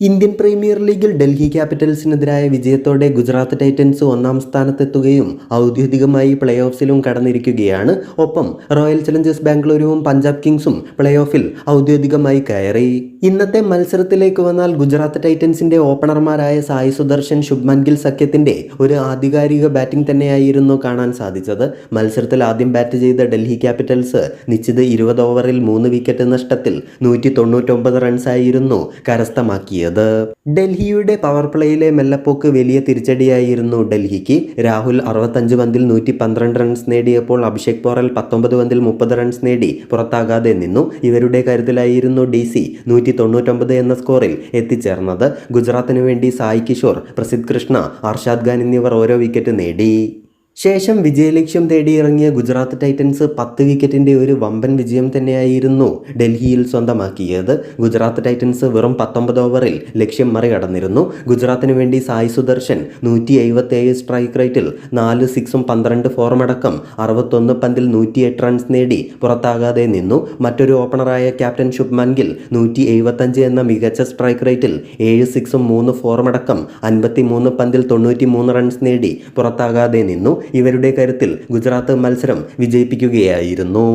Indian premier ലീഗിൽ ഡൽഹി ക്യാപിറ്റൽസിനെതിരായ വിജയത്തോടെ Gujarat Titans ഒന്നാം സ്ഥാനത്തെത്തുകയും ഔദ്യോഗികമായി പ്ലേ ഓഫ്സിലും കടന്നിരിക്കുകയാണ്. ഒപ്പം റോയൽ ചലഞ്ചേഴ്സ് ബാംഗ്ലൂരുവും പഞ്ചാബ് കിങ്സും പ്ലേ ഓഫിൽ ഔദ്യോഗികമായി കയറി. ഇന്നത്തെ മത്സരത്തിലേക്ക് വന്നാൽ ഗുജറാത്ത് ടൈറ്റൻസിന്റെ ഓപ്പണർമാരായ സായി സുദർശൻ, ശുഭ്മാൻ ഗിൽ സഖ്യത്തിന്റെ ഒരു ആധികാരിക ബാറ്റിംഗ് തന്നെയായിരുന്നു കാണാൻ സാധിച്ചത്. മത്സരത്തിൽ ആദ്യം ബാറ്റ് ചെയ്ത ഡൽഹി ക്യാപിറ്റൽസ് നിശ്ചിത 20 ഓവറിൽ 3 വിക്കറ്റ് നഷ്ടത്തിൽ 199 റൺസായിരുന്നു കരസ്ഥമാക്കിയത്. ഡൽഹിയുടെ പവർ പ്ലേയിലെ മെല്ലപ്പോക്ക് വലിയ തിരിച്ചടിയായിരുന്നു ഡൽഹിക്ക്. രാഹുൽ 65 പന്തിൽ 112 റൺസ് നേടിയപ്പോൾ അഭിഷേക് പോറൽ 19 പന്തിൽ 30 റൺസ് നേടി പുറത്താകാതെ നിന്നു. ഇവരുടെ കരുത്തിലായിരുന്നു DC 199 എന്ന സ്കോറിൽ എത്തിച്ചേർന്നത്. ഗുജറാത്തിന് വേണ്ടി സായി കിഷോർ, പ്രസിദ്ധ് കൃഷ്ണ, അർഷാദ് ഖാൻ എന്നിവർ ഓരോ വിക്കറ്റ് നേടി. ശേഷം വിജയലക്ഷ്യം തേടിയിറങ്ങിയ ഗുജറാത്ത് ടൈറ്റൻസ് 10 വിക്കറ്റിൻ്റെ ഒരു വമ്പൻ വിജയം തന്നെയായിരുന്നു ഡൽഹിയിൽ സ്വന്തമാക്കിയത്. ഗുജറാത്ത് ടൈറ്റൻസ് വെറും 19 ഓവറിൽ ലക്ഷ്യം മറികടന്നിരുന്നു. ഗുജറാത്തിന് വേണ്ടി സായി സുദർശൻ 177 സ്ട്രൈക്ക് റേറ്റിൽ 4 സിക്സും 12 ഫോറുമടക്കം 61 പന്തിൽ 108 റൺസ് നേടി പുറത്താകാതെ നിന്നു. മറ്റൊരു ഓപ്പണറായ ക്യാപ്റ്റൻ ശുഭ്മാൻ ഗിൽ 175 എന്ന മികച്ച സ്ട്രൈക്ക് റേറ്റിൽ 7 സിക്സും 3 ഫോറുമടക്കം 53 പന്തിൽ 93 റൺസ് നേടി പുറത്താകാതെ നിന്നു. ഇവരുടെ കരുത്തിൽ ഗുജറാത്ത് മത്സരം വിജയിപ്പിക്കുകയായിരുന്നു.